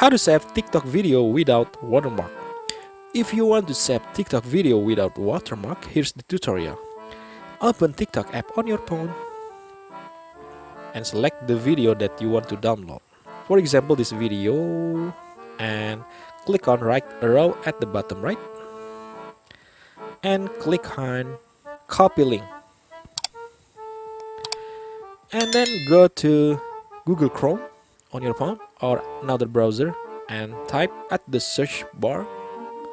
How to save TikTok video without watermark. If you want to save TikTok video without watermark, here's the tutorial. Open TikTok app on your phone and select the video that you want to download. For example, this video, and click on right arrow at the bottom right and click on copy link. And then go to Google Chrome on your phone or another browser and type at the search bar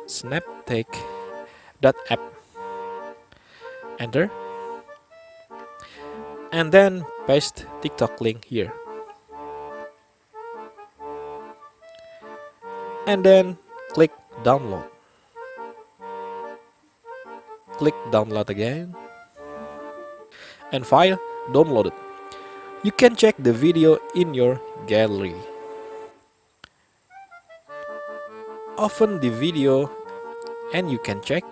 snaptake.app. Enter. And then paste TikTok link here. And then click download. Click download again. And file downloaded. You can check the video in your gallery. Open the video and you can check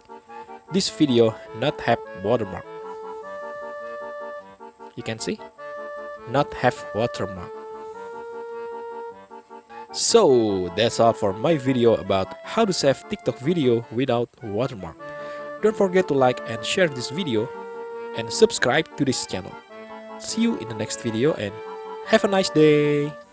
this video not have watermark. You can see not have watermark. So that's all for my video about how to save TikTok video without watermark. Don't forget to like and share this video and subscribe to this channel. See you in the next video and have a nice day.